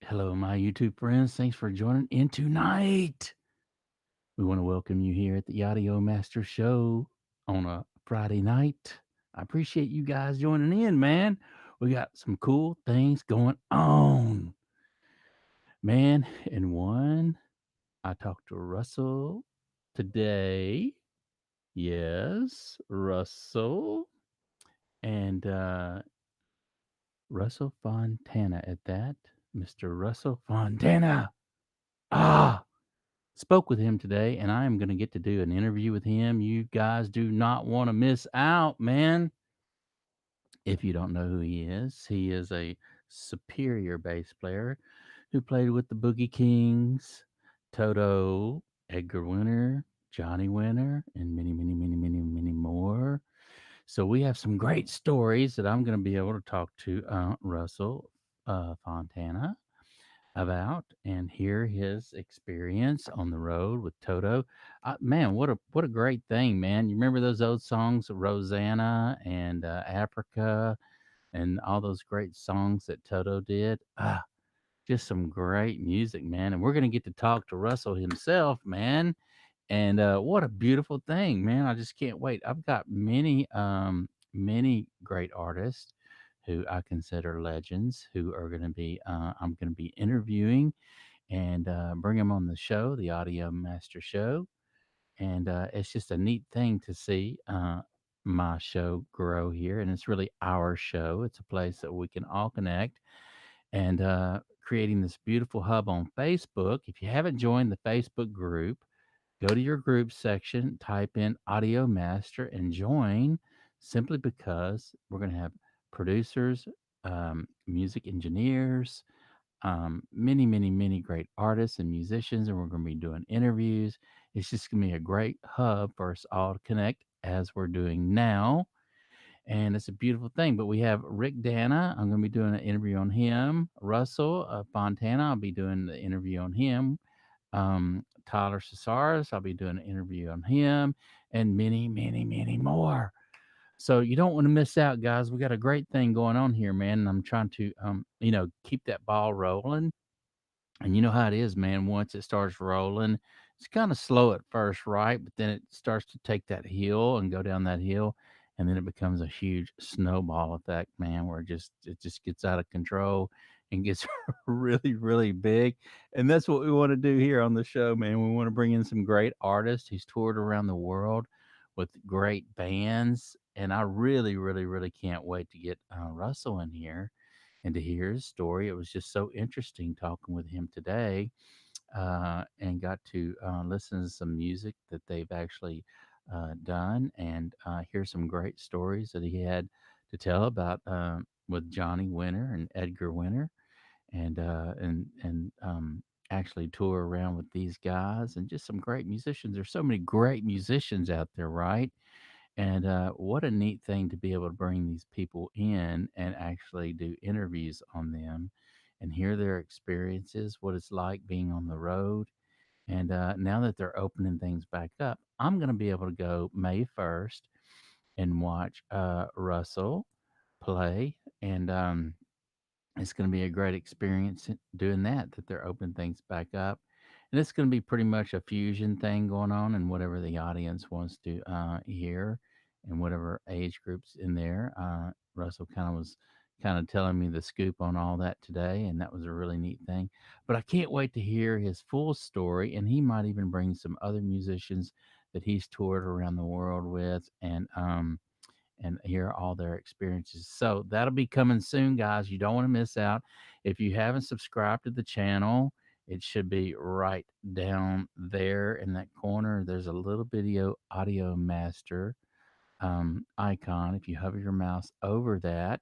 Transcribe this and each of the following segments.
Hello, my YouTube friends. Thanks for joining in tonight. We want to welcome you here at the Audio Master Show on a Friday night. I appreciate you guys joining in, man. We got some cool things going on, man. And one, I talked to Russell today. Yes, Russell. And Russell Fontana at that. Mr. Russell Fontana. Ah, spoke with him today, and I am going to get to do an interview with him. You guys do not want to miss out, man. If you don't know who he is a superior bass player who played with the Boogie Kings, Toto, Edgar Winter, Johnny Winter, and many, many, many, many, many more. So we have some great stories that I'm going to be able to talk to Russell Fontana about and hear his experience on the road with Toto. Man, what a great thing, man! You remember those old songs, Rosanna and Africa, and all those great songs that Toto did. Just some great music, man. And we're gonna get to talk to Russell himself, man. And what a beautiful thing, man! I just can't wait. I've got many great artists who I consider legends who are going to be I'm going to be interviewing and bring them on the show, the Audio Master Show. And it's just a neat thing to see my show grow here. And it's really our show. It's a place that we can all connect and creating this beautiful hub on Facebook. If you haven't joined the Facebook group, go to your group section, type in Audio Master, and join simply because we're going to have producers, music engineers, many great artists and musicians, and we're going to be doing interviews. It's just going to be a great hub for us all to connect as we're doing now. And it's a beautiful thing. But we have Rick Dana. I'm going to be doing an interview on him. Russell Fontana. I'll be doing the interview on him. Tyler Cesaris. I'll be doing an interview on him, and many more. So you don't want to miss out, guys. We got a great thing going on here, man. And I'm trying to, keep that ball rolling. And you know how it is, man. Once it starts rolling, it's kind of slow at first, right? But then it starts to take that hill and go down that hill, and then it becomes a huge snowball effect, man, where it just gets out of control and gets really big. And that's what we want to do here on the show, man. We want to bring in some great artists who's toured around the world with great bands, and I really can't wait to get Russell in here and to hear his story. It was just so interesting talking with him today and got to listen to some music that they've actually done and hear some great stories that he had to tell about with Johnny Winter and Edgar Winter and actually tour around with these guys and just some great musicians. There's so many great musicians out there, right? And what a neat thing to be able to bring these people in and actually do interviews on them and hear their experiences, what it's like being on the road. And now that they're opening things back up, I'm going to be able to go May 1st and watch Russell play. And it's going to be a great experience doing that they're opening things back up. And it's going to be pretty much a fusion thing going on and whatever the audience wants to hear and whatever age groups in there. Russell kind of telling me the scoop on all that today, and that was a really neat thing. But I can't wait to hear his full story, and he might even bring some other musicians that he's toured around the world with, and hear all their experiences. So that'll be coming soon, guys. You don't want to miss out. If you haven't subscribed to the channel, it should be right down there in that corner. There's a little video audio master icon. If you hover your mouse over that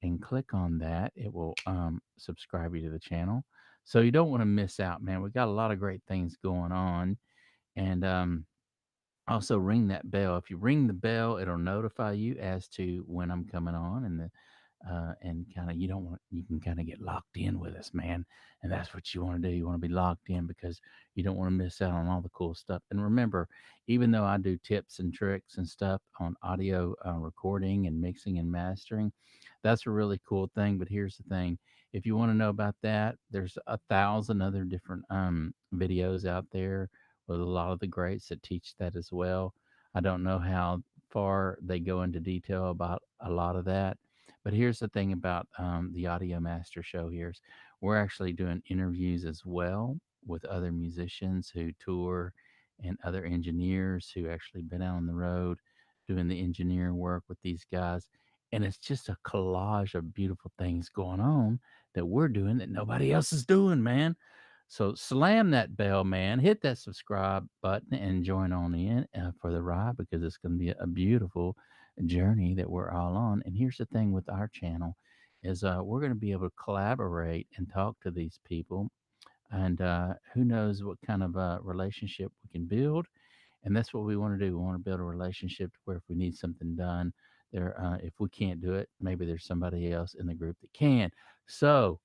and click on that, it will subscribe you to the channel. So you don't want to miss out, man. We got a lot of great things going on. And also, ring that bell. If you ring the bell, it'll notify you as to when I'm coming on, and and kind of you can kind of get locked in with us, man. And that's what you want to do. You want to be locked in because you don't want to miss out on all the cool stuff. And remember, even though I do tips and tricks and stuff on audio recording and mixing and mastering, that's a really cool thing. But here's the thing: if you want to know about that, there's 1,000 other different videos out there with a lot of the greats that teach that as well. I don't know how far they go into detail about a lot of that. But here's the thing about the Audio Master Show here is we're actually doing interviews as well with other musicians who tour and other engineers who actually been out on the road doing the engineering work with these guys. And it's just a collage of beautiful things going on that we're doing that nobody else is doing, man. So slam that bell, man. Hit that subscribe button and join on in for the ride because it's going to be a beautiful journey that we're all on. And here's the thing with our channel is we're going to be able to collaborate and talk to these people, and who knows what kind of relationship we can build. And that's what we want to do. We want to build a relationship to where if we need something done there, if we can't do it, maybe there's somebody else in the group that can. So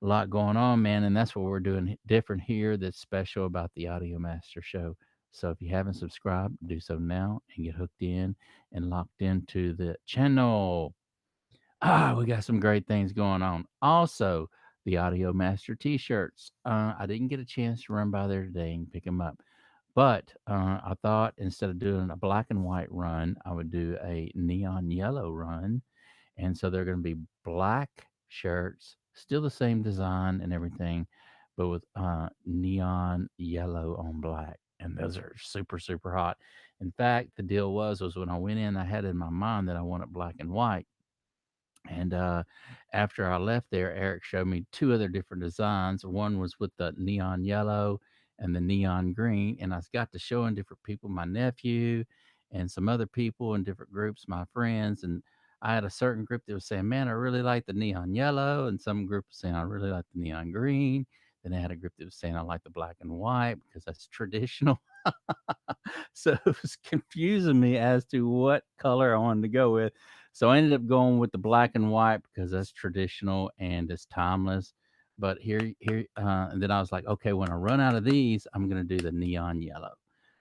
a lot going on, man. And that's what we're doing different here that's special about the Audio Master Show. So if you haven't subscribed, do so now and get hooked in and locked into the channel. We got some great things going on. Also, the Audio Master t-shirts. I didn't get a chance to run by there today and pick them up. But I thought instead of doing a black and white run, I would do a neon yellow run. And so they're going to be black shirts, still the same design and everything, but with neon yellow on black. And those are super, super hot. In fact, the deal was when I went in, I had in my mind that I wanted black and white. And after I left there, Eric showed me two other different designs. One was with the neon yellow and the neon green. And I got to showing different people, my nephew and some other people in different groups, my friends. And I had a certain group that was saying, man, I really like the neon yellow. And some group was saying, I really like the neon green. Then I had a group that was saying, I like the black and white because that's traditional. So it was confusing me as to what color I wanted to go with. So I ended up going with the black and white because that's traditional and it's timeless. But and then I was like, okay, when I run out of these, I'm gonna do the neon yellow.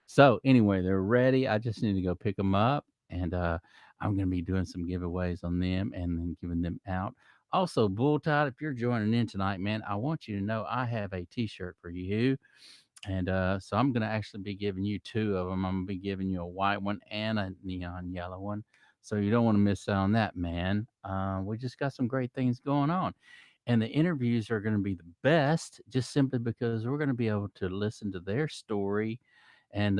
So anyway, they're ready. I just need to go pick them up, and I'm gonna be doing some giveaways on them and then giving them out. Also, Bull Tide, if you're joining in tonight, man, I want you to know I have a T-shirt for you. And so I'm going to actually be giving you two of them. I'm going to be giving you a white one and a neon yellow one. So you don't want to miss out on that, man. We just got some great things going on. And the interviews are going to be the best just simply because we're going to be able to listen to their story. And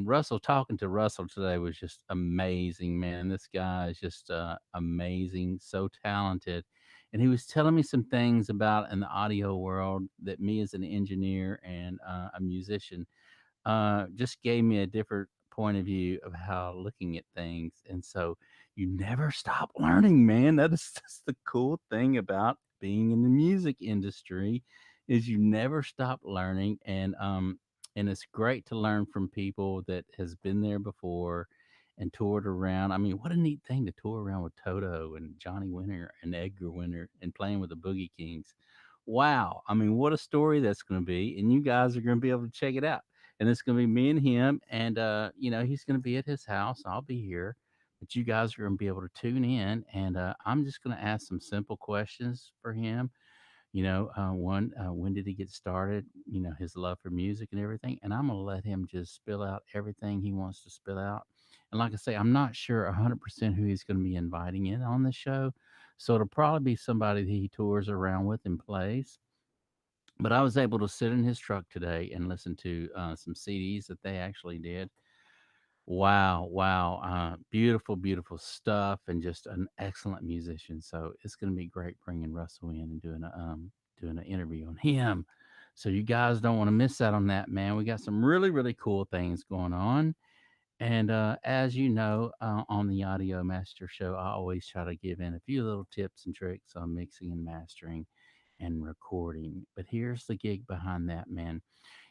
Russell, talking to Russell today was just amazing, man. This guy is just amazing, so talented. And he was telling me some things about in the audio world that me as an engineer and a musician just gave me a different point of view of how looking at things. And so you never stop learning, man. That is just the cool thing about being in the music industry is you never stop learning. And it's great to learn from people that has been there before and toured around. I mean, what a neat thing to tour around with Toto and Johnny Winter and Edgar Winter and playing with the Boogie Kings. Wow. I mean, what a story that's going to be. And you guys are going to be able to check it out, and it's going to be me and him. And he's going to be at his house. I'll be here, but you guys are going to be able to tune in. And I'm just going to ask some simple questions for him. One, when did he get started? His love for music and everything. And I'm going to let him just spill out everything he wants to spill out. And like I say, I'm not sure 100% who he's going to be inviting in on the show. So it'll probably be somebody that he tours around with and plays. But I was able to sit in his truck today and listen to some CDs that they actually did. Wow, wow, beautiful, beautiful stuff, and just an excellent musician. So it's going to be great bringing Russell in and doing an interview on him. So you guys don't want to miss out on that, man. We got some really, really cool things going on. And as you know, on the Audio Master Show, I always try to give in a few little tips and tricks on mixing and mastering and recording. But here's the gig behind that, man.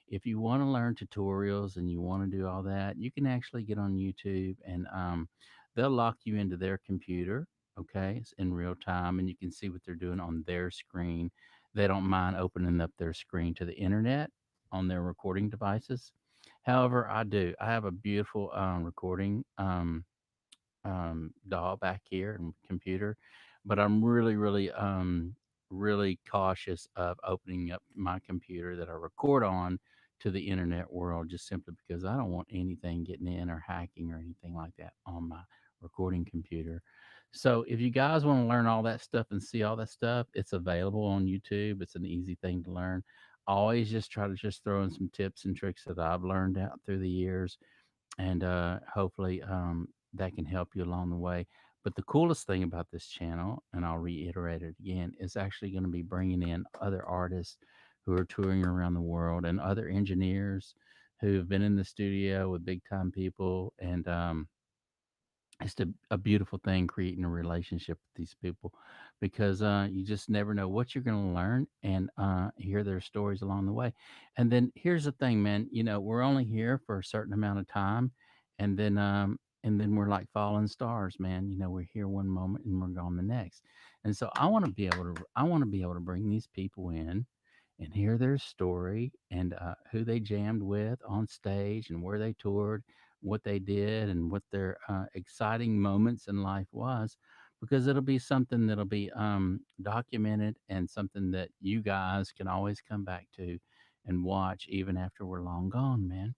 If you want to learn tutorials and you want to do all that, you can actually get on YouTube and they'll lock you into their computer. Okay, it's in real time, and you can see what they're doing on their screen. They don't mind opening up their screen to the internet on their recording devices. However, I do. I have a beautiful recording DAW back here and computer, but I'm really cautious of opening up my computer that I record on to the internet world, just simply because I don't want anything getting in or hacking or anything like that on my recording computer. So if you guys want to learn all that stuff and see all that stuff, it's available on YouTube. It's an easy thing to learn. I always just try to just throw in some tips and tricks that I've learned out through the years, and hopefully that can help you along the way. But the coolest thing about this channel, and I'll reiterate it again, is actually going to be bringing in other artists who are touring around the world, and other engineers who have been in the studio with big time people, and it's a beautiful thing creating a relationship with these people, because you just never know what you're going to learn, and hear their stories along the way. And then here's the thing, man, we're only here for a certain amount of time, and then we're like fallen stars, man. We're here one moment and we're gone the next. And so I want to be able to bring these people in and hear their story, and who they jammed with on stage and where they toured, what they did, and what their exciting moments in life was, because it'll be something that'll be documented, and something that you guys can always come back to and watch even after we're long gone, man.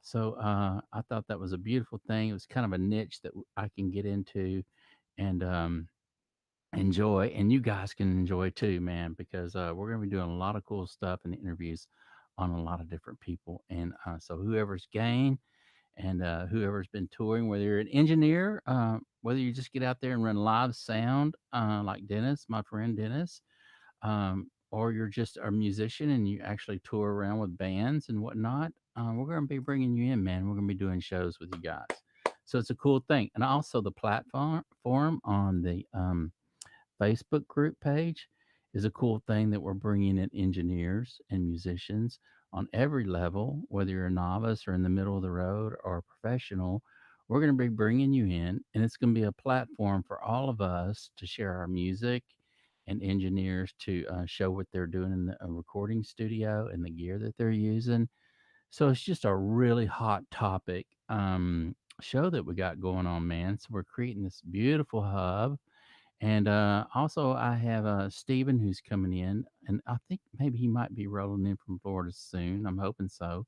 So I thought that was a beautiful thing. It was kind of a niche that I can get into and enjoy, and you guys can enjoy too, man, because we're going to be doing a lot of cool stuff and interviews on a lot of different people. And so whoever's game, and whoever's been touring, whether you're an engineer, whether you just get out there and run live sound, like Dennis, my friend Dennis, or you're just a musician and you actually tour around with bands and whatnot, we're going to be bringing you in, man. We're going to be doing shows with you guys. So it's a cool thing. And also the platform forum on the Facebook group page is a cool thing, that we're bringing in engineers and musicians on every level, whether you're a novice or in the middle of the road or a professional. We're going to be bringing you in, and it's going to be a platform for all of us to share our music, and engineers to show what they're doing in the recording studio and the gear that they're using. So it's just a really hot topic show that we got going on, man. So we're creating this beautiful hub, and also, I have Steven who's coming in, and I think maybe he might be rolling in from Florida soon. I'm hoping so.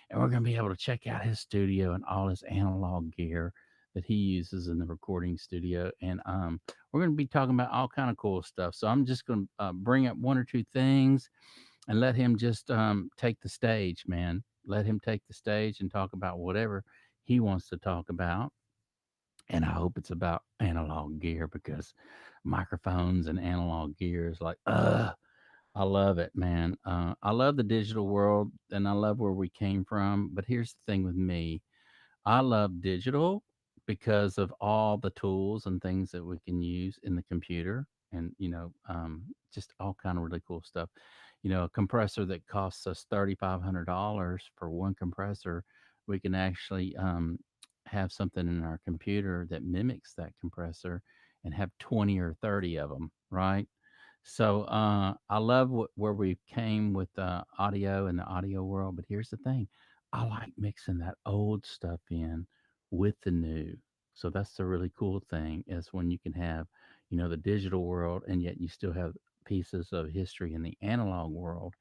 And we're going to be able to check out his studio and all his analog gear that he uses in the recording studio. And we're going to be talking about all kind of cool stuff. So I'm just going to bring up one or two things and let him just take the stage, man. Let him take the stage and talk about whatever he wants to talk about, and I hope it's about analog gear, because microphones and analog gear is like, I love it, man. I love the digital world, and I love where we came from. But here's the thing with me, I love digital because of all the tools and things that we can use in the computer, and just all kind of really cool stuff. A compressor that costs us $3,500 for one compressor, we can actually have something in our computer that mimics that compressor, and have 20 or 30 of them, right? So I love where we came with audio in the audio world. But here's the thing, I like mixing that old stuff in with the new. So that's the really cool thing, is when you can have, the digital world, and yet you still have pieces of history in the analog world,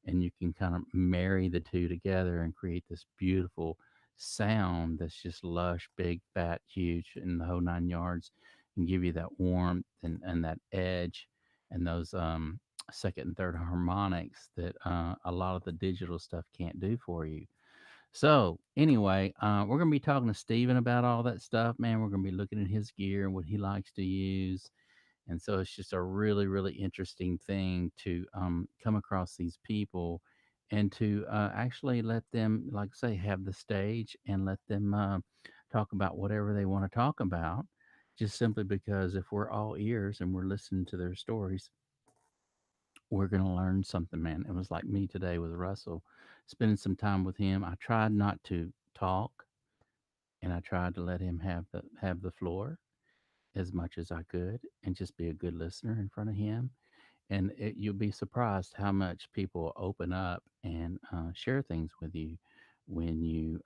and you can kind of marry the two together and create this beautiful sound that's just lush, big, fat, huge, and the whole 9 yards, and give you that warmth, and that edge, and those second and third harmonics that a lot of the digital stuff can't do for you. So anyway, we're gonna be talking to Steven about all that stuff, man. We're gonna be looking at his gear and what he likes to use, and so it's just a really, really interesting thing to come across these people, and to actually let them, like I say, have the stage, and let them talk about whatever they want to talk about. Just simply because if we're all ears and we're listening to their stories, we're going to learn something, man. It was like me today with Russell, spending some time with him. I tried not to talk, and I tried to let him have the floor, as much as I could and just be a good listener in front of him. And you'll be surprised how much people open up and share things with you when you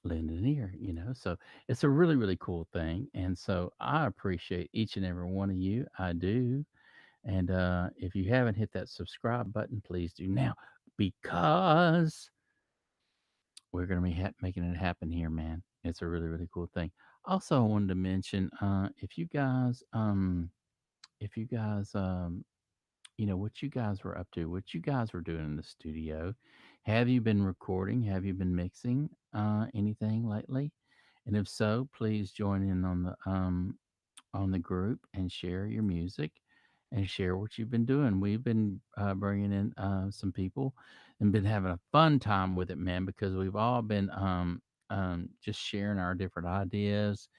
lend an ear, you know. So it's a really, really cool thing. And so I appreciate each and every one of you. I do. And if you haven't hit that subscribe button, please do now because we're going to be making it happen here, man. It's a really, really cool thing. Also, I wanted to mention if you guys, you know, what you guys were up to, what you guys were doing in the studio. Have you been recording? Have you been mixing anything lately? And if so, please join in on the group and share your music and share what you've been doing. We've been bringing in some people and been having a fun time with it, man, because we've all been just sharing our different ideas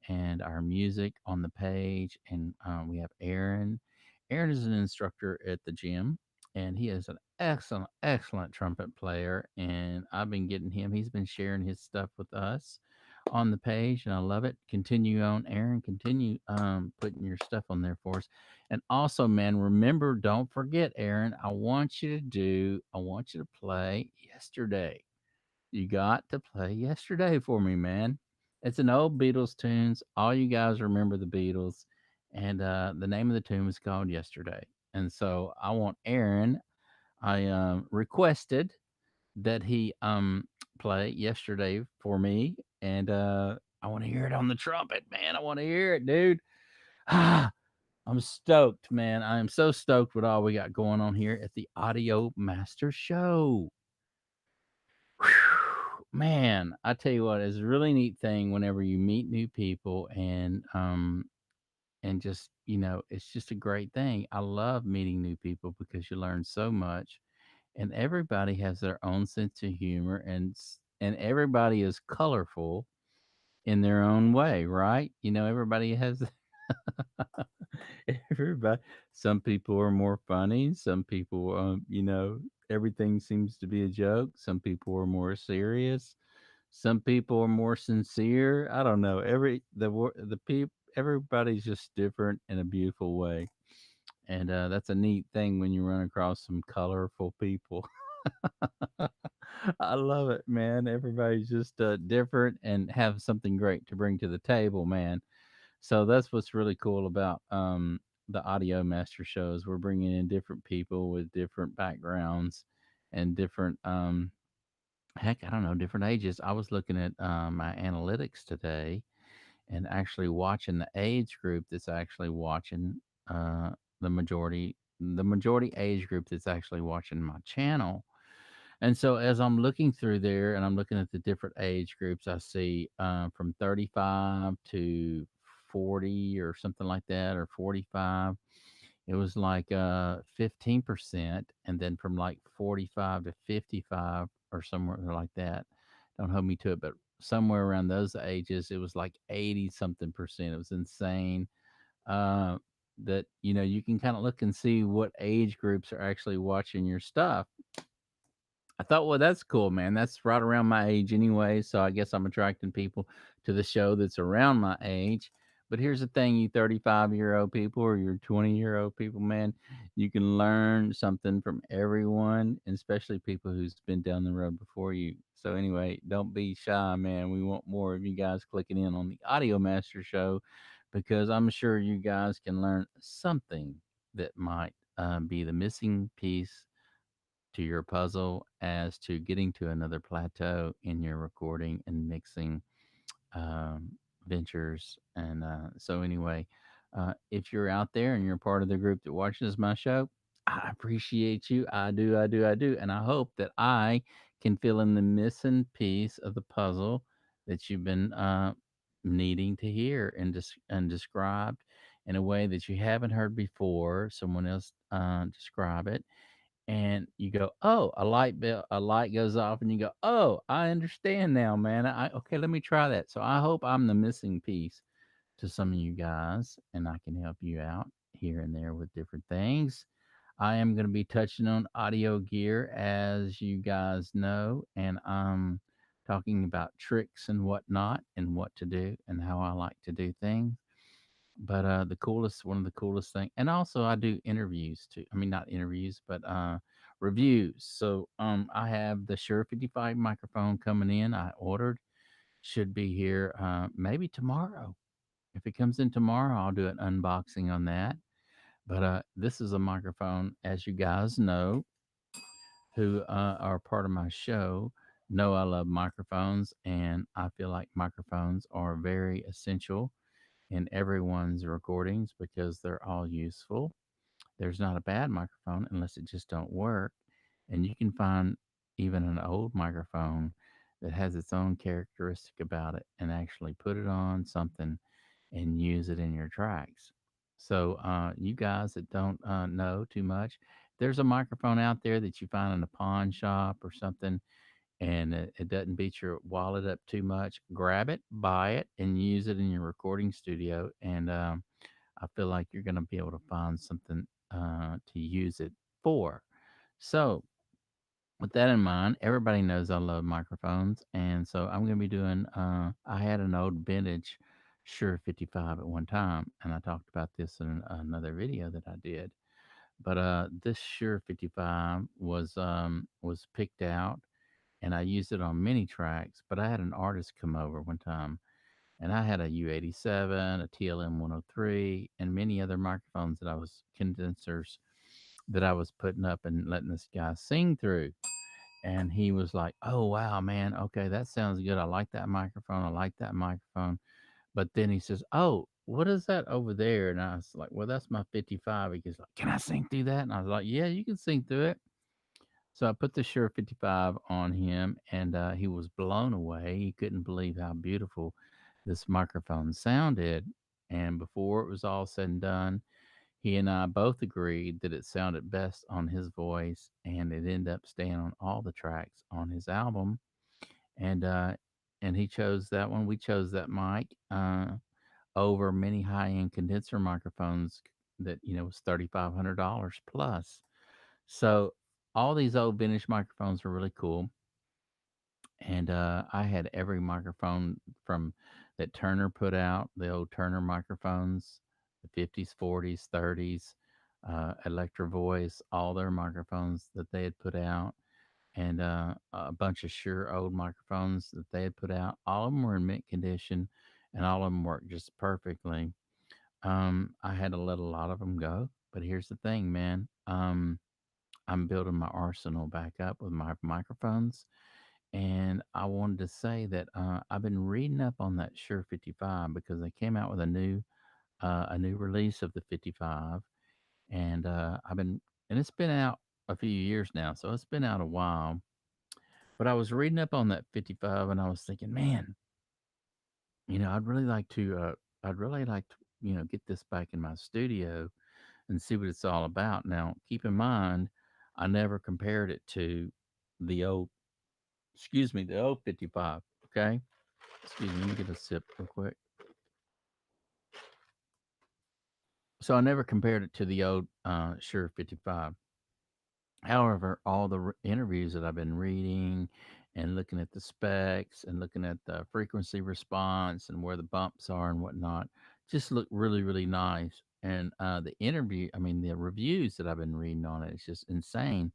and our music on the page. And we have Aaron. Aaron is an instructor at the gym, and he is an excellent, excellent trumpet player. And I've been getting him, he's been sharing his stuff with us on the page, and I love it. Continue on, Aaron. Continue putting your stuff on there for us. And also, man, remember, don't forget, Aaron. I want you to play yesterday. You got to play yesterday for me, man. It's an old Beatles tunes. All you guys remember the Beatles, and the name of the tune was called Yesterday. And so I want Aaron. I requested that he play yesterday for me, and I want to hear it on the trumpet, man. I want to hear it, dude. Ah, I'm stoked, man. I am so stoked with all we got going on here at the Audio Master Show. Whew, man, I tell you what, it's a really neat thing whenever you meet new people and just, you know, it's just a great thing. I love meeting new people because you learn so much, and everybody has their own sense of humor, and everybody is colorful in their own way, right? You know, everybody has everybody. Some people are more funny. Some people, you know, everything seems to be a joke. Some people are more serious. Some people are more sincere. I don't know. The people, everybody's just different in a beautiful way, and that's a neat thing when you run across some colorful people. I love it, man. Everybody's just different and have something great to bring to the table, man. So that's what's really cool about the Audio Master shows. We're bringing in different people with different backgrounds and different, heck, I don't know, different ages. I was looking at my analytics today and actually watching the age group that's actually watching uh, the majority age group that's actually watching my channel. And so as I'm looking through there and I'm looking at the different age groups, I see from 35 to 40 or something like that, or 45. It was like 15%. And then from like 45 to 55 or somewhere like that. Don't hold me to it, but somewhere around those ages, it was like 80 something percent. It was insane. Uh, that, you know, you can kind of look and see what age groups are actually watching your stuff. I thought, well, that's cool, man. That's right around my age anyway. So I guess I'm attracting people to the show that's around my age. But here's the thing, you 35-year-old people or your 20-year-old people, man, you can learn something from everyone, and especially people who's been down the road before you. So anyway, don't be shy, man. We want more of you guys clicking in on the Audio Master Show because I'm sure you guys can learn something that might be the missing piece to your puzzle as to getting to another plateau in your recording and mixing um, ventures. And so, anyway, if you're out there and you're part of the group that watches my show, I appreciate you. I do, I do, I do. And I hope that I can fill in the missing piece of the puzzle that you've been needing to hear and, and described in a way that you haven't heard before. Someone else describe it, and you go, "Oh, a light goes off," and you go, "Oh, I understand now, man. Okay, let me try that." So I hope I'm the missing piece to some of you guys, and I can help you out here and there with different things. I am going to be touching on audio gear, as you guys know, and I'm talking about tricks and whatnot, and what to do, and how I like to do things. But the coolest, one of the coolest thing, and also I do interviews too. I mean, not interviews, but reviews. So I have the Shure 55 microphone coming in. I ordered, should be here maybe tomorrow. If it comes in tomorrow, I'll do an unboxing on that. But this is a microphone, as you guys know, who are part of my show, know I love microphones, and I feel like microphones are very essential in everyone's recordings because they're all useful. There's not a bad microphone unless it just don't work. And you can find even an old microphone that has its own characteristic about it and actually put it on something and use it in your tracks. So, you guys that don't know too much, there's a microphone out there that you find in a pawn shop or something, and it doesn't beat your wallet up too much. Grab it, buy it, and use it in your recording studio. And I feel like you're going to be able to find something to use it for. So, with that in mind, everybody knows I love microphones, and so I'm going to be doing. I had an old vintage Shure 55 at one time, and I talked about this in another video that I did. But this Shure 55 was picked out, and I used it on many tracks. But I had an artist come over one time, and I had a U87, a TLM 103, and many other microphones that I was condensers that I was putting up and letting this guy sing through. And he was like, "Oh wow, man, okay, that sounds good. I like that microphone. I like that microphone." But then he says, "Oh, what is that over there?" And I was like, "Well, that's my 55." He goes like, "Can I sing through that?" And I was like, "Yeah, you can sing through it." So I put the Shure 55 on him, and he was blown away. He couldn't believe how beautiful this microphone sounded. And before it was all said and done, he and I both agreed that it sounded best on his voice, and it ended up staying on all the tracks on his album. And he chose that one. We chose that mic over many high-end condenser microphones that was $3,500 plus. So all these old vintage microphones are really cool, and I had every microphone from that Turner put out, the old Turner microphones, the 50s, 40s, 30s, Electro Voice, all their microphones that they had put out, and a bunch of Shure old microphones that they had put out. All of them were in mint condition, and all of them worked just perfectly. I had to let a lot of them go, but here's the thing, man. I'm building my arsenal back up with my microphones, and I wanted to say that I've been reading up on that Shure 55 because they came out with a new release of the 55, and it's been out a few years now, so it's been out a while. But I was reading up on that 55, and I was thinking, man, I'd really like to, get this back in my studio and see what it's all about. Now, keep in mind, I never compared it to the old, the old 55. Okay. Excuse me, let me get a sip real quick. So I never compared it to the old Shure 55. However, all the interviews that I've been reading and looking at the specs and looking at the frequency response and where the bumps are and whatnot just look really, really nice. And the reviews that I've been reading on it, it's just insane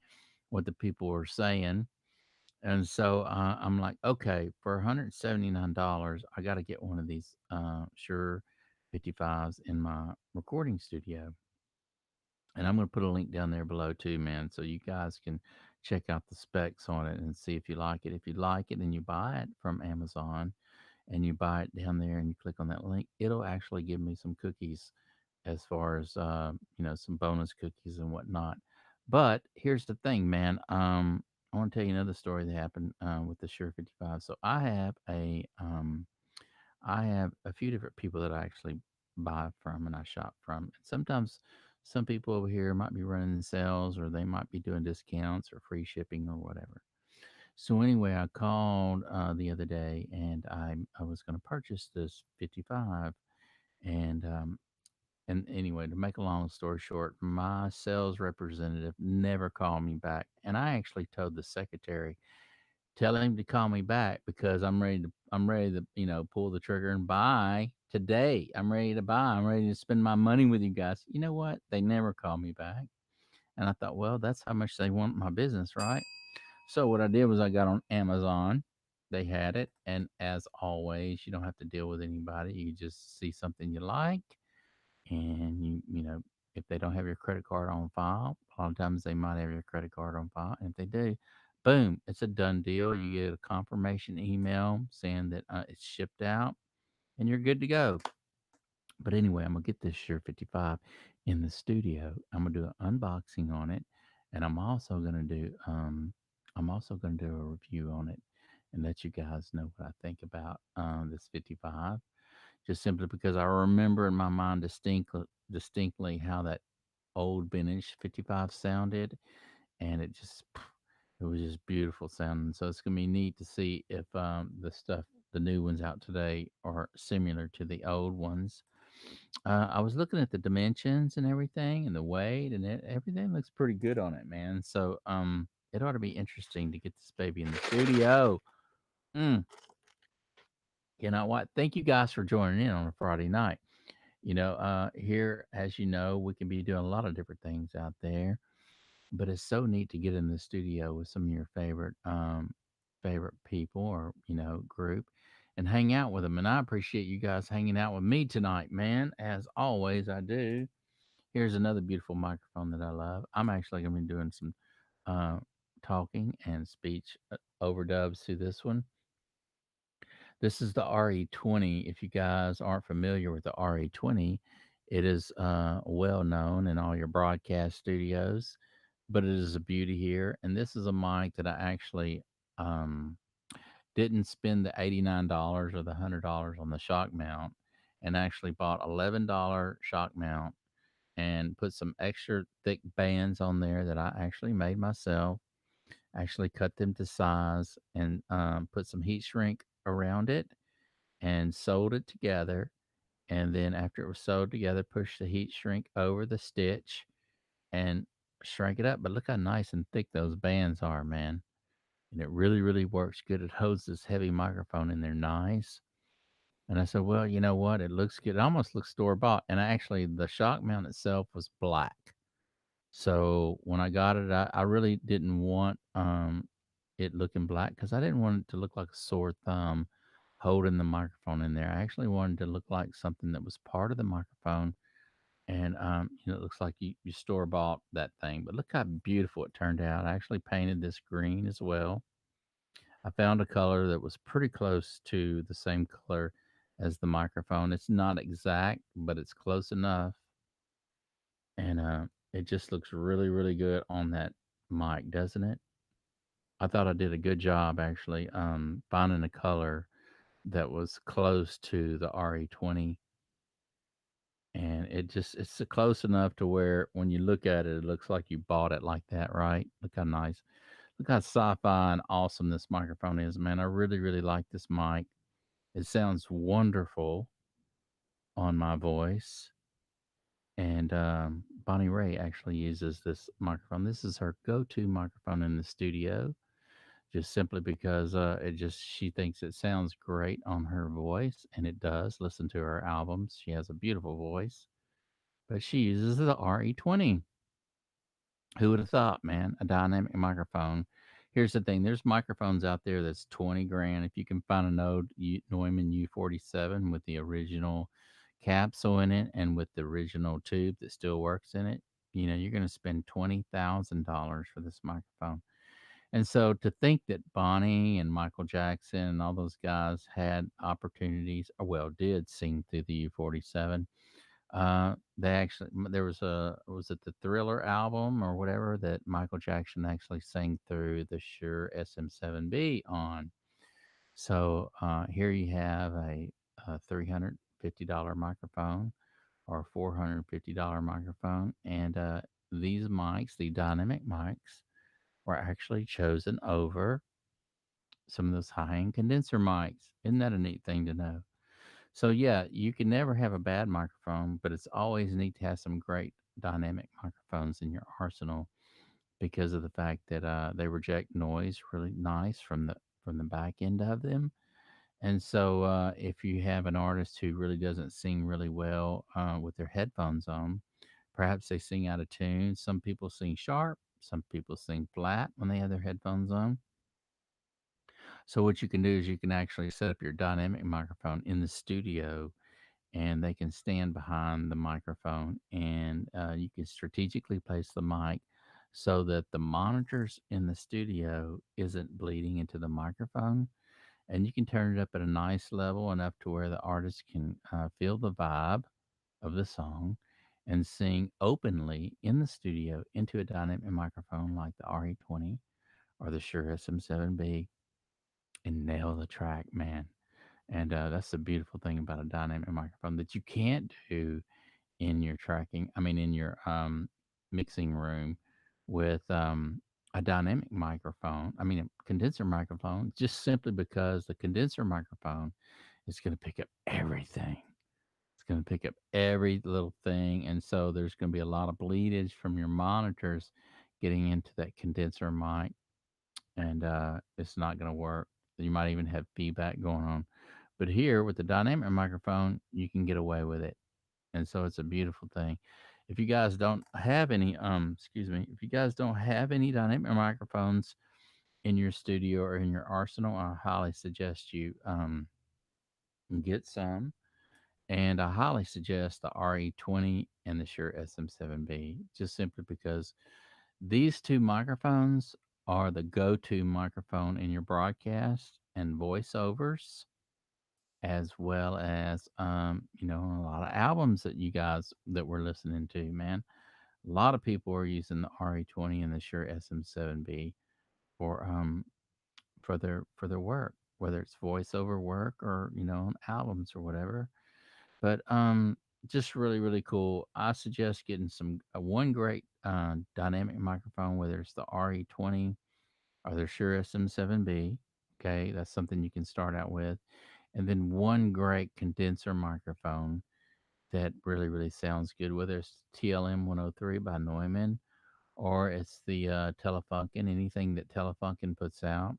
what the people are saying. And so I'm like, okay, for $179, I got to get one of these Shure 55s in my recording studio. And I'm going to put a link down there below too, man, so you guys can check out the specs on it and see if you like it. If you like it and you buy it from Amazon and you buy it down there and you click on that link, it'll actually give me some cookies as far as some bonus cookies and whatnot. But here's the thing, man. I want to tell you another story that happened with the Shure 55. So I have a few different people that I actually buy from and I shop from. And sometimes some people over here might be running sales or they might be doing discounts or free shipping or whatever. So anyway, I called the other day and I was going to purchase this 55, and anyway, to make a long story short, my sales representative never called me back, and I actually told the secretary Tell him to call me back because I'm ready to, pull the trigger and buy today. I'm ready to buy. I'm ready to spend my money with you guys. You know what? They never call me back. And I thought, well, that's how much they want my business, right? So what I did was I got on Amazon. They had it, and as always, you don't have to deal with anybody. You just see something you like, and if they don't have your credit card on file, a lot of times they might have your credit card on file, and if they do, boom, it's a done deal. You get a confirmation email saying that it's shipped out, and you're good to go. But anyway, I'm gonna get this Shure 55 in the studio. I'm gonna do an unboxing on it, and I'm also gonna do a review on it and let you guys know what I think about this 55. Just simply because I remember in my mind distinctly how that old vintage 55 sounded, and it was just beautiful sounding. So it's gonna be neat to see if the new ones out today are similar to the old ones. I was looking at the dimensions and everything, and the weight, and everything looks pretty good on it, man. So it ought to be interesting to get this baby in the studio. Mm, you know what? Thank you guys for joining in on a Friday night. Here, as you know, we can be doing a lot of different things out there, but it's so neat to get in the studio with some of your favorite people or group and hang out with them. And I appreciate you guys hanging out with me tonight, man. As always, I do. Here's another beautiful microphone that I love. I'm actually going to be doing some uh, talking and speech overdubs to this one. This is the RE20. If you guys aren't familiar with the RE20, it is well known in all your broadcast studios, but it is a beauty here. And this is a mic that I actually um, didn't spend the $89 or the $100 on the shock mount, and actually bought $11 shock mount and put some extra thick bands on there that I actually made myself. Actually cut them to size and put some heat shrink around it and sewed it together. And then after it was sewed together, push the heat shrink over the stitch and shrink it up. But look how nice and thick those bands are, man. And it really, really works good. It holds this heavy microphone in there nice. And I said, well, you know what? It looks good. It almost looks store bought. And actually, the shock mount itself was black. So when I got it, I really didn't want it looking black because I didn't want it to look like a sore thumb holding the microphone in there. I actually wanted to look like something that was part of the microphone. And it looks like you store bought that thing. But look how beautiful it turned out. I actually painted this green as well. I found a color that was pretty close to the same color as the microphone. It's not exact, but it's close enough. And it just looks really, really good on that mic, doesn't it? I thought I did a good job actually finding a color that was close to the RE20, and it's close enough to where when you look at it, it looks like you bought it like that, right? Look how nice, look how sci-fi and awesome this microphone is, man. I really, really like this mic. It sounds wonderful on my voice. And Bonnie Ray actually uses this microphone. This is her go-to microphone in the studio, just simply because she thinks it sounds great on her voice, and it does. Listen to her albums; she has a beautiful voice, but she uses the RE20. Who would have thought, man? A dynamic microphone. Here's the thing: there's microphones out there that's 20 grand. If you can find Neumann U47 with the original capsule in it and with the original tube that still works in it, you're going to spend $20,000 for this microphone. And so to think that Bonnie and Michael Jackson and all those guys had opportunities, or well, did sing through the U47. There was it the Thriller album or whatever that Michael Jackson actually sang through the Shure SM7B on. So here you have a $350 microphone or a $450 microphone, and these mics, the dynamic mics, were actually chosen over some of those high end condenser mics. Isn't that a neat thing to know? So, yeah, you can never have a bad microphone, but it's always neat to have some great dynamic microphones in your arsenal because of the fact that they reject noise really nice from the back end of them. And so, if you have an artist who really doesn't sing really well with their headphones on, perhaps they sing out of tune. Some people sing sharp, some people sing flat when they have their headphones on. So, what you can do is you can actually set up your dynamic microphone in the studio, and they can stand behind the microphone, and you can strategically place the mic so that the monitors in the studio isn't bleeding into the microphone, and you can turn it up at a nice level enough to where the artist can feel the vibe of the song and sing openly in the studio into a dynamic microphone like the RE20 or the Shure SM7B and nail the track, man. And that's the beautiful thing about a dynamic microphone that you can't do in your tracking, I mean, in your mixing room with a dynamic microphone, I mean, a condenser microphone, just simply because the condenser microphone is going to pick up everything. It's going to pick up every little thing. And so there's going to be a lot of bleedage from your monitors getting into that condenser mic, and it's not going to work. You might even have feedback going on. But here with the dynamic microphone, you can get away with it, and so it's a beautiful thing. If you guys don't have any, excuse me, if you guys don't have any dynamic microphones in your studio or in your arsenal, I highly suggest you get some. And I highly suggest the RE20 and the Shure SM7B, just simply because these two microphones are the go-to microphone in your broadcast and voiceovers, as well as a lot of albums that you guys that we're listening to, man. A lot of people are using the RE20 and the Shure SM7B for for their work, whether it's voiceover work or on albums or whatever. But just really really cool. I suggest getting some one great dynamic microphone, whether it's the RE20 or the Shure SM7B. Okay, that's something you can start out with, and then one great condenser microphone that really really sounds good, whether it's TLM 103 by Neumann or it's the Telefunken, anything that Telefunken puts out.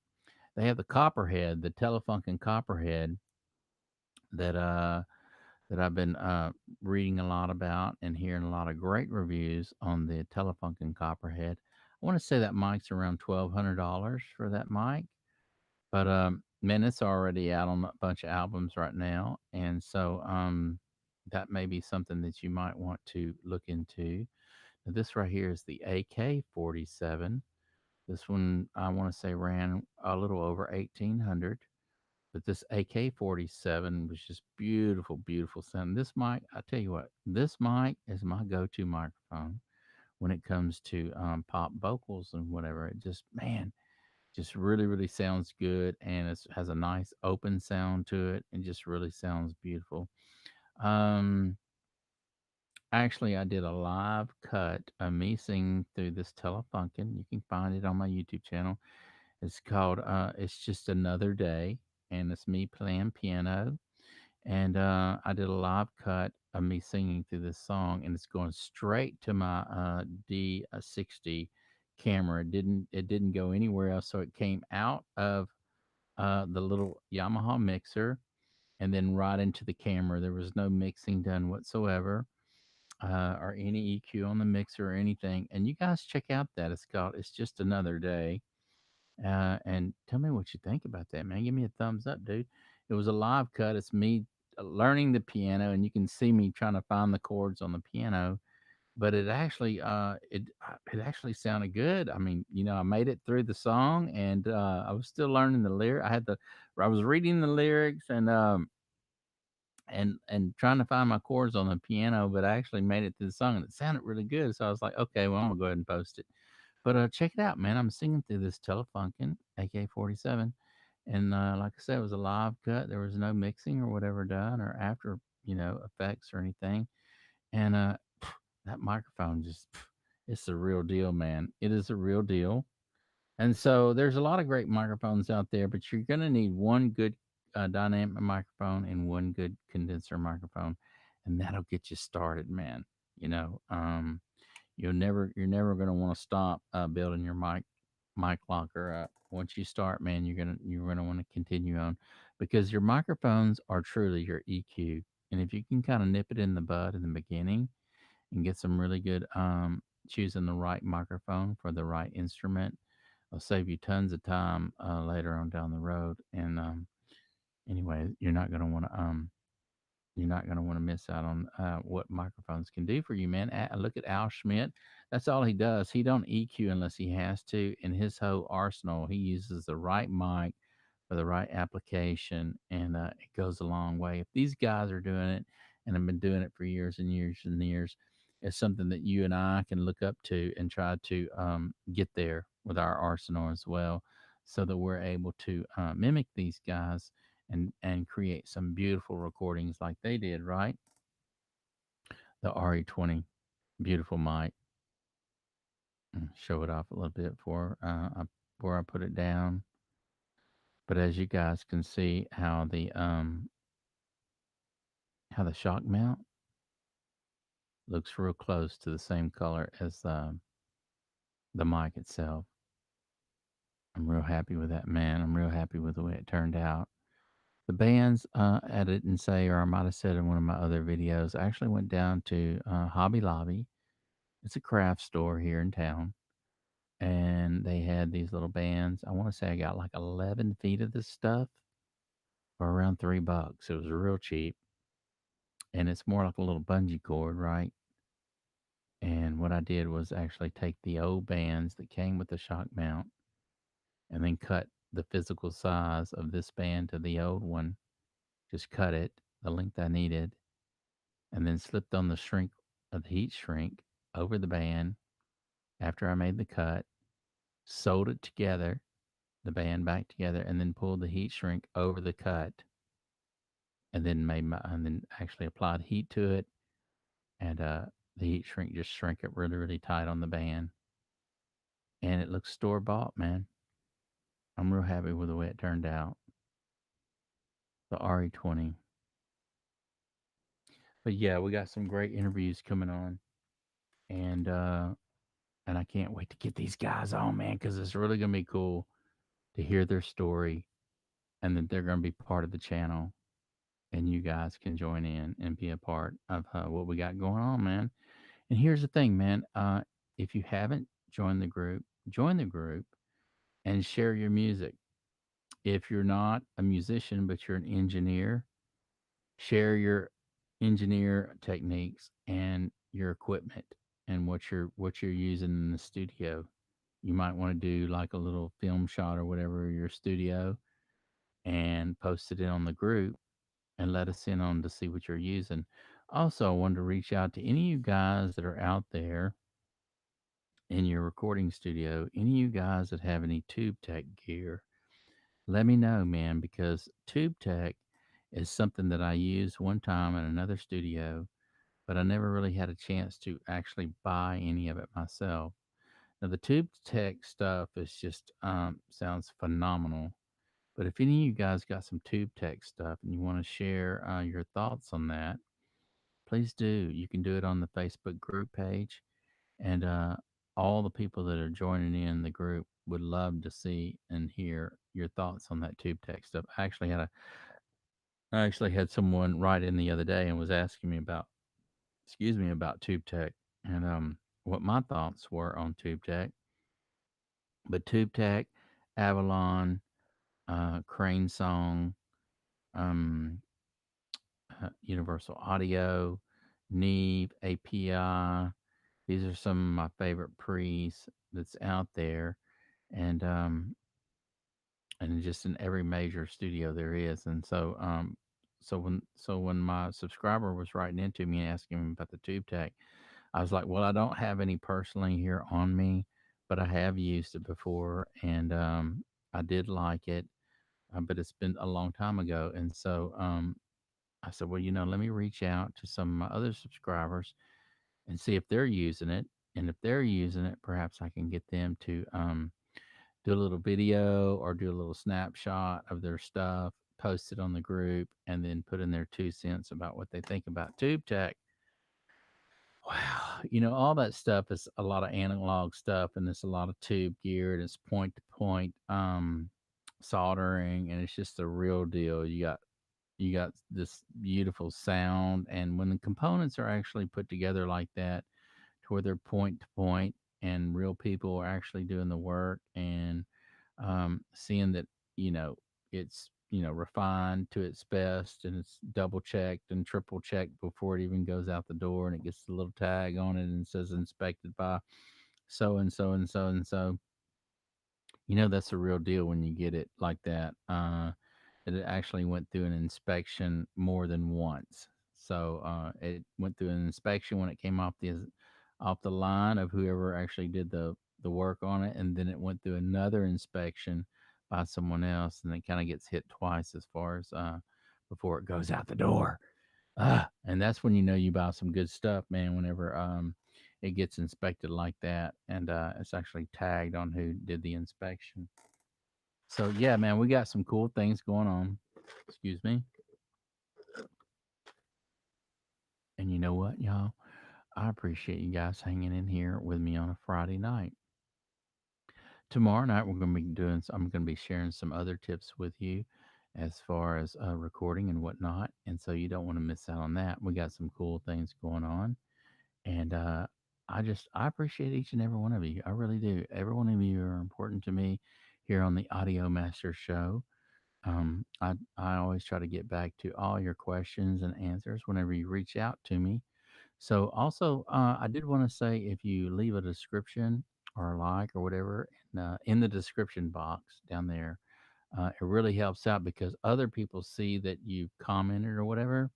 They have the Copperhead, the Telefunken Copperhead that that I've been reading a lot about and hearing a lot of great reviews on the Telefunken Copperhead. I want to say that mic's around $1,200 for that mic, but man, it's already out on a bunch of albums right now, and so that may be something that you might want to look into. Now, this right here is the AK-47. This one I want to say ran a little over 1,800. But this AK-47 was just beautiful, beautiful sound. This mic, I tell you what, this mic is my go-to microphone when it comes to pop vocals and whatever. It just, man, just really, really sounds good, and it has a nice open sound to it, and just really sounds beautiful. Um, Actually, I did a live cut of me singing through this Telefunken. You can find it on my YouTube channel. It's called It's Just Another Day, and it's me playing piano. And I did a live cut of me singing through this song, and it's going straight to my D60 camera. It didn't go anywhere else, so it came out of the little Yamaha mixer and then right into the camera. There was no mixing done whatsoever, or any EQ on the mixer or anything. And you guys check out that. It's called It's Just Another Day. And tell me what you think about that, man. Give me a thumbs up, dude. It was a live cut. It's me learning the piano, and you can see me trying to find the chords on the piano. But it actually sounded good. I mean, I made it through the song, and I was still learning the lyric. I was reading the lyrics and trying to find my chords on the piano, but I actually made it through the song, and it sounded really good. So I was like, okay, well, I'm gonna go ahead and post it. But check it out, man. I'm singing through this Telefunken AK-47, and like I said, it was a live cut. There was no mixing or whatever done or after effects or anything. And that microphone just it's the real deal, man. It is a real deal. And so there's a lot of great microphones out there, but you're gonna need one good dynamic microphone and one good condenser microphone, and that'll get you started, man. You know. You're never gonna want to stop building your mic locker up. Once you start, man, you're gonna want to continue on because your microphones are truly your EQ. And if you can kind of nip it in the bud in the beginning and get some really good choosing the right microphone for the right instrument, it'll save you tons of time later on down the road. And anyway, you're not going to want to miss out on what microphones can do for you, man. Look at Al Schmidt. That's all he does. He don't EQ unless he has to. In his whole arsenal, he uses the right mic for the right application, and it goes a long way. If these guys are doing it and have been doing it for years and years and years, it's something that you and I can look up to and try to get there with our arsenal as well, so that we're able to mimic these guys and create some beautiful recordings like they did, right? The RE20, beautiful mic. Show it off a little bit before I put it down. But as you guys can see, how the shock mount looks real close to the same color as the mic itself. I'm real happy with that, man. I'm real happy with the way it turned out. The bands, I didn't say, or I might have said in one of my other videos, I actually went down to Hobby Lobby. It's a craft store here in town, and they had these little bands. I want to say I got like 11 feet of this stuff for around $3. It was real cheap, and it's more like a little bungee cord, right? And what I did was actually take the old bands that came with the shock mount and then cut the physical size of this band to the old one, just cut it the length I needed, and then slipped on the shrink of the heat shrink over the band after I made the cut, sewed it together, the band back together, and then pulled the heat shrink over the cut, and then actually applied heat to it, and the heat shrink just shrink it really really tight on the band, and it looks store bought, man. I'm real happy with the way it turned out. The RE20. But yeah, we got some great interviews coming on, and and I can't wait to get these guys on, man, because it's really gonna be cool to hear their story, and that they're gonna be part of the channel, and you guys can join in and be a part of what we got going on, man. And here's the thing, man. If you haven't join the group and share your music. If you're not a musician but you're an engineer, share your engineer techniques and your equipment and what you're using in the studio. You might want to do like a little film shot or whatever of your studio and post it in on the group and let us in on to see what you're using. Also, I wanted to reach out to any of you guys that are out there in your recording studio, any of you guys that have any tube tech gear, let me know, man, because tube tech is something that I used one time in another studio, but I never really had a chance to actually buy any of it myself. Now, the tube tech stuff is just sounds phenomenal. But if any of you guys got some tube tech stuff and you want to share your thoughts on that, please do. You can do it on the Facebook group page, and all the people that are joining in the group would love to see and hear your thoughts on that tube tech stuff. I actually had someone write in the other day and was asking me about, excuse me, about tube tech and what my thoughts were on tube tech. But tube tech, Avalon, Crane Song, um, Universal Audio, Neve, API. These are some of my favorite pre's that's out there, and just in every major studio there is. And so when my subscriber was writing into me and asking me about the tube tech, I was like, well, I don't have any personally here on me, but I have used it before, and I did like it, but it's been a long time ago, and so I said, well, let me reach out to some of my other subscribers and see if they're using it. And if they're using it, perhaps I can get them to do a little video or do a little snapshot of their stuff, post it on the group, and then put in their 2 cents about what they think about tube tech. Wow, all that stuff is a lot of analog stuff, and it's a lot of tube gear, and it's point to point soldering, and it's just a real deal. You got this beautiful sound, and when the components are actually put together like that, to where they're point to point, and real people are actually doing the work, and seeing that you know it's refined to its best, and it's double checked and triple checked before it even goes out the door, and it gets the little tag on it and says inspected by so and so and so and so. That's a real deal when you get it like that. It actually went through an inspection more than once. So it went through an inspection when it came off the line of whoever actually did the work on it, and then it went through another inspection by someone else, and it kind of gets hit twice as far as before it goes out the door. And that's when you buy some good stuff, man. Whenever it gets inspected like that, and it's actually tagged on who did the inspection. So yeah, man, we got some cool things going on. Excuse me. And you know what, y'all? I appreciate you guys hanging in here with me on a Friday night. Tomorrow night we're going to be I'm going to be sharing some other tips with you as far as recording and whatnot. And so you don't want to miss out on that. We got some cool things going on. And I appreciate each and every one of you. I really do. Every one of you are important to me here on the Audio Master Show. I always try to get back to all your questions and answers whenever you reach out to me. So also, I did want to say if you leave a description or a like or whatever in the description box down there, it really helps out because other people see that you've commented or whatever,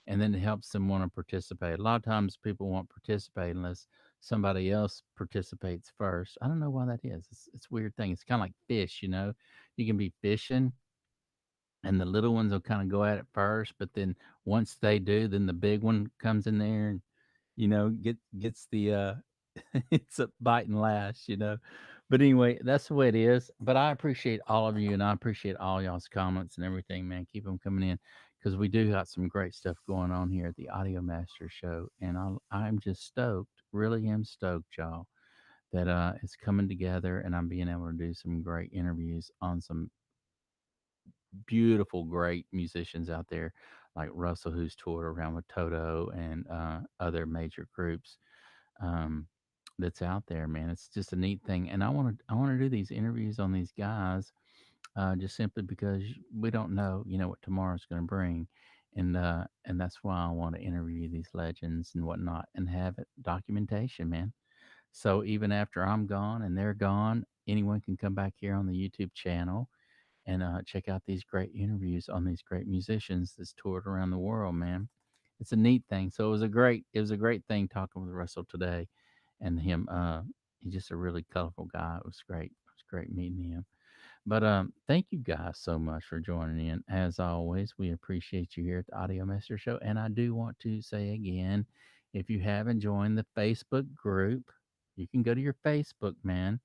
and then it helps them want to participate. A lot of times people won't participate unless somebody else participates first. I don't know why that is. It's a weird thing. It's kind of like fish. You can be fishing and the little ones will kind of go at it first, but then once they do, then the big one comes in there and gets the it's a biting last. But anyway, that's the way it is. But I appreciate all of you, and I appreciate all y'all's comments and everything, man. Keep them coming in because we do got some great stuff going on here at the Audio Master Show, and I'm just stoked, really am stoked, y'all, that it's coming together, and I'm being able to do some great interviews on some beautiful, great musicians out there like Russell, who's toured around with Toto and other major groups that's out there, man. It's just a neat thing, and I want to do these interviews on these guys just simply because we don't know, what tomorrow's going to bring, and that's why I want to interview these legends and whatnot and have it documentation, man. So even after I'm gone and they're gone, anyone can come back here on the YouTube channel and check out these great interviews on these great musicians that's toured around the world, man. It's a neat thing. So it was a great thing talking with Russell today, and him. He's just a really colorful guy. It was great. It was great meeting him. But thank you guys so much for joining in. As always, we appreciate you here at the Audio Master Show. And I do want to say again, if you haven't joined the Facebook group, you can go to your Facebook, man,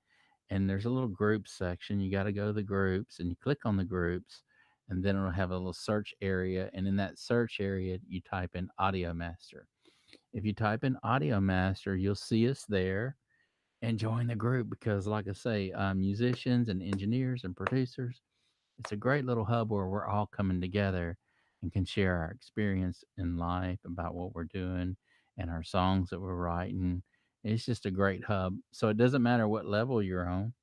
and there's a little group section. You got to go to the groups, and you click on the groups, and then it'll have a little search area. And in that search area, you type in Audio Master. If you type in Audio Master, you'll see us there and join the group because, like I say, musicians and engineers and producers, it's a great little hub where we're all coming together and can share our experience in life about what we're doing and our songs that we're writing. It's just a great hub. So it doesn't matter what level you're on.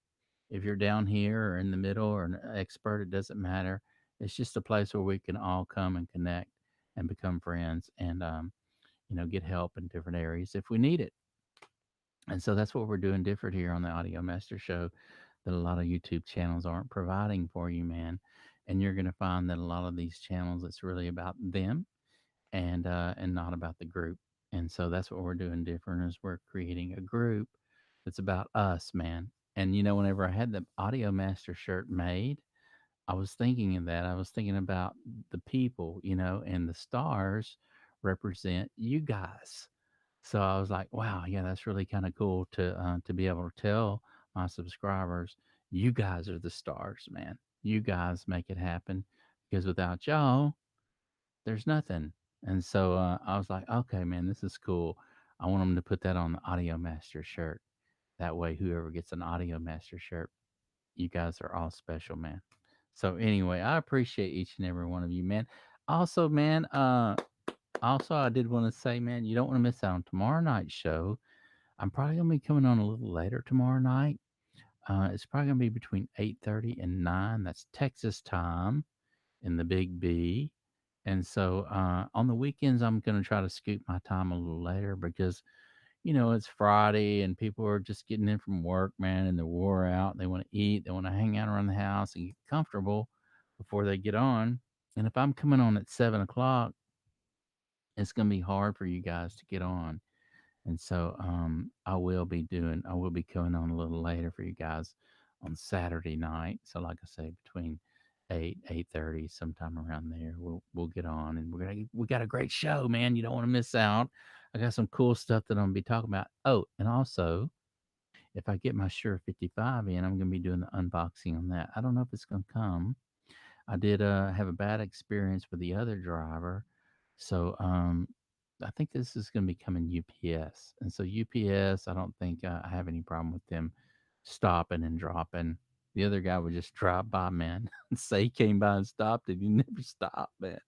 If you're down here or in the middle or an expert, it doesn't matter. It's just a place where we can all come and connect and become friends and, get help in different areas if we need it. And so that's what we're doing different here on the Audio Master Show that a lot of YouTube channels aren't providing for you, man. And you're going to find that a lot of these channels, it's really about them and not about the group. And so that's what we're doing different is we're creating a group that's about us, man. And whenever I had the Audio Master shirt made, I was thinking of that. I was thinking about the people, and the stars represent you guys. So I was like, wow, yeah, that's really kind of cool to be able to tell my subscribers, you guys are the stars, man. You guys make it happen because without y'all, there's nothing. And so I was like, okay, man, this is cool. I want them to put that on the Audio Master shirt. That way, whoever gets an Audio Master shirt, you guys are all special, man. So anyway, I appreciate each and every one of you, man. Also, man, I did want to say, man, you don't want to miss out on tomorrow night's show. I'm probably gonna be coming on a little later tomorrow night. It's probably gonna be between 8:30 and 9. That's Texas time in the Big B. And so on the weekends, I'm gonna try to scoot my time a little later because it's Friday and people are just getting in from work, man, and they're wore out. They want to eat, they want to hang out around the house and get comfortable before they get on. And if I'm coming on at 7 o'clock, it's gonna be hard for you guys to get on. And so I will be coming on a little later for you guys on Saturday night. So like I say, between 8:30, sometime around there, we'll get on, and we got a great show, man. You don't want to miss out. I got some cool stuff that I'm gonna be talking about. Oh, and also, if I get my Sure 55 in, I'm gonna be doing the unboxing on that. I don't know if it's gonna come. I did have a bad experience with the other driver. So I think this is going to be coming UPS. And so UPS, I don't think I have any problem with them stopping and dropping. The other guy would just drive by, man, and say he came by and stopped, and he never stopped, man.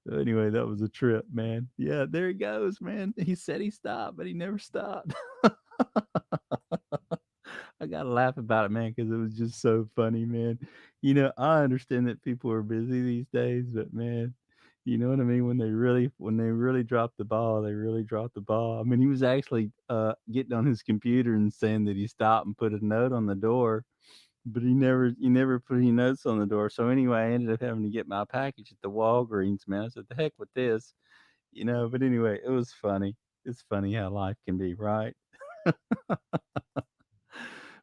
So anyway, that was a trip, man. Yeah, there he goes, man. He said he stopped, but he never stopped. I gotta laugh about it, man, because it was just so funny, man. I understand that people are busy these days, but man, you know what I mean? When they really drop the ball, they really drop the ball. I mean, he was actually getting on his computer and saying that he stopped and put a note on the door, but he never put any notes on the door. So anyway, I ended up having to get my package at the Walgreens, man. I said, the heck with this. But anyway, it was funny. It's funny how life can be, right?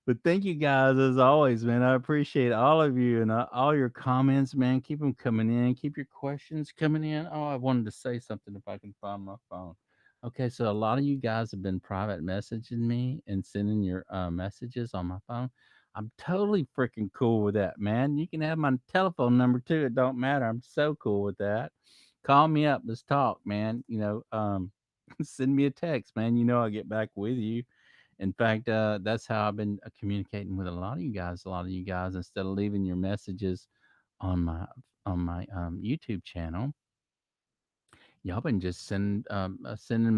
But thank you guys as always, man. I appreciate all of you and all your comments, man. Keep them coming in. Keep your questions coming in. Oh, I wanted to say something if I can find my phone. Okay, so a lot of you guys have been private messaging me and sending your messages on my phone. I'm totally freaking cool with that, man. You can have my telephone number too. It don't matter. I'm so cool with that. Call me up. Let's talk, man. Send me a text, man. I'll get back with you. In fact, that's how I've been communicating with a lot of you guys. A lot of you guys, instead of leaving your messages on my YouTube channel, y'all been just sending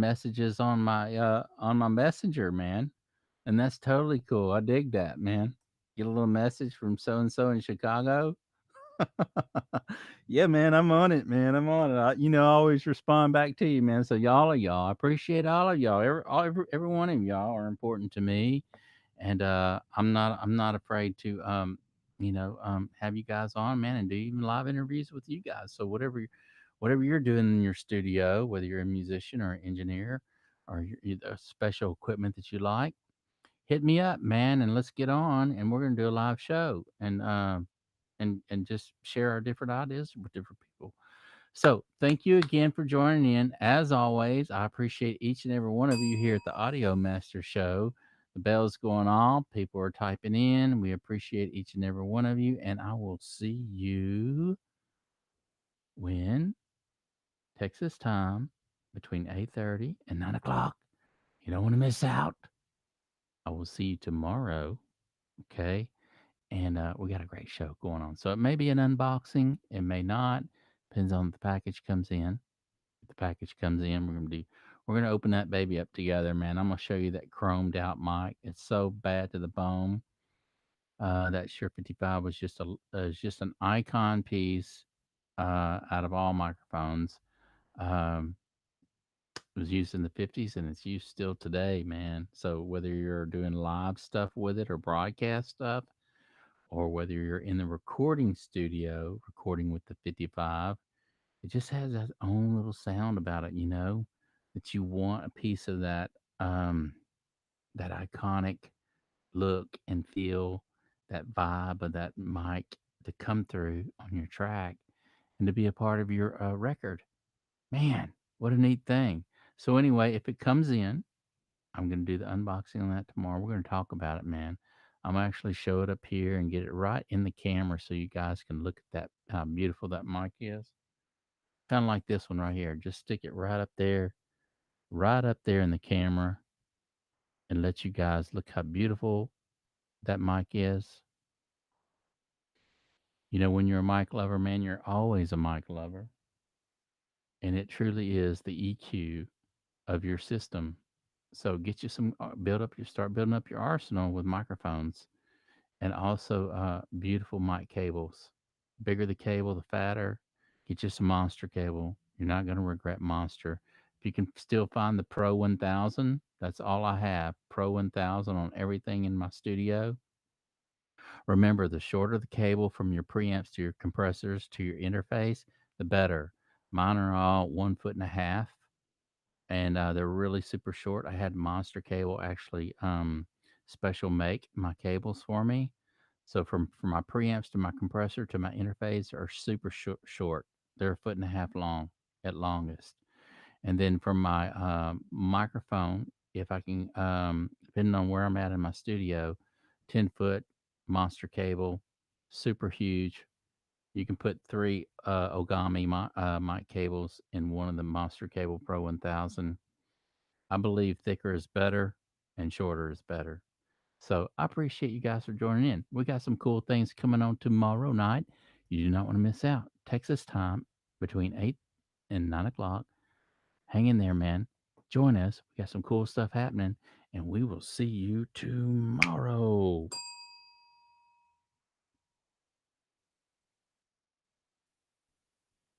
messages on my messenger, man, and that's totally cool. I dig that, man. Get a little message from so and so in Chicago. Yeah, man, I'm on it, man. I'm on it. I always respond back to you, man. So y'all, I appreciate all of y'all. Every one of y'all are important to me, and I'm not afraid to have you guys on, man, and do even live interviews with you guys. So whatever you're doing in your studio, whether you're a musician or an engineer or special equipment that you like, hit me up, man, and let's get on, and we're gonna do a live show and just share our different ideas with different people. So thank you again for joining in. As always, I appreciate each and every one of you here at the Audio Master Show. The bell's going on. People are typing in. We appreciate each and every one of you. And I will see you when Texas time between 8:30 and 9 o'clock. You don't want to miss out. I will see you tomorrow. Okay. And we got a great show going on. So it may be an unboxing, it may not. Depends on if the package comes in. If the package comes in, we're gonna open that baby up together, man. I'm gonna show you that chromed out mic. It's so bad to the bone. That Shure 55 was just an icon piece out of all microphones. Um, it was used in the 50s and it's used still today, man. So whether you're doing live stuff with it or broadcast stuff, or whether you're in the recording studio recording with the 55, it just has that own little sound about it, that you want a piece of that iconic look and feel, that vibe of that mic to come through on your track and to be a part of your record. Man, what a neat thing. So anyway, if it comes in, I'm going to do the unboxing on that tomorrow. We're going to talk about it, man. I'm gonna actually show it up here and get it right in the camera so you guys can look at that, how beautiful that mic is. Kind of like this one right here. Just stick it right up there right up there in the camera and let you guys look how beautiful that mic is. When you're a mic lover, man, you're always a mic lover. And it truly is the EQ of your system. So get you some, start building up your arsenal with microphones and also beautiful mic cables. Bigger the cable, the fatter. Get you some Monster cable. You're not going to regret Monster. If you can still find the Pro 1000, that's all I have. Pro 1000 on everything in my studio. Remember, the shorter the cable from your preamps to your compressors to your interface, the better. Mine are all 1 foot and a half, and they're really super short. I had Monster cable actually special make my cables for me. So from my preamps to my compressor to my interface are super short. They're 1.5 feet long at longest. And then from my microphone, if I can, depending on where I'm at in my studio, 10 foot Monster cable, super huge. You can put three Ogami mic cables in one of the Monster Cable Pro 1000. I believe thicker is better and shorter is better. So I appreciate you guys for joining in. We got some cool things coming on tomorrow night. You do not want to miss out. Texas time between 8 and 9 o'clock. Hang in there, man. Join us. We got some cool stuff happening, and we will see you tomorrow.